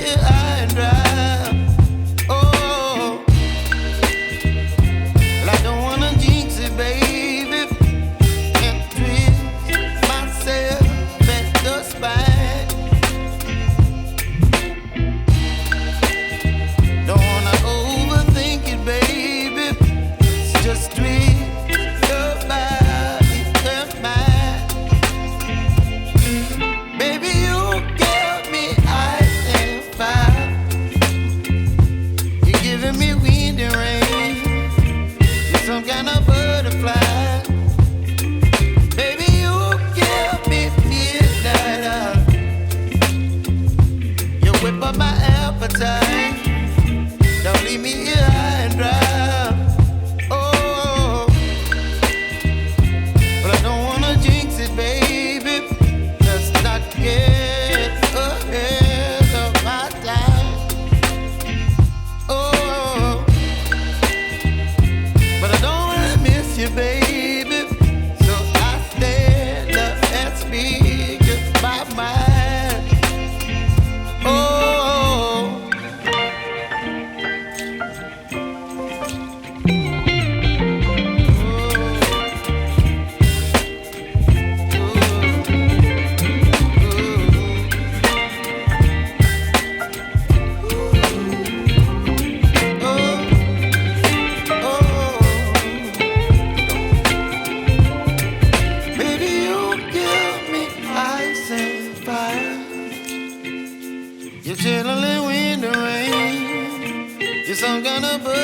here high and dry. Oh, well, I don't wanna jinx it, baby, and twist myself at the spine. Don't wanna overthink it, baby. It's just twist your body and mine. Baby, you give me ice and fire. You're giving me wind and rain. You're some kind of butterfly. Baby, you give me midnight oil. You whip up my appetite. Don't leave me here high and dry. Oh, but I don't wanna jinx it, baby. Let's not get ahead of my time. Oh, but I don't wanna miss you, baby. So I stand up and speak my mind. Oh. Baby, you give me ice and fire. You're chilling in wind and rain. You're some kind of bird.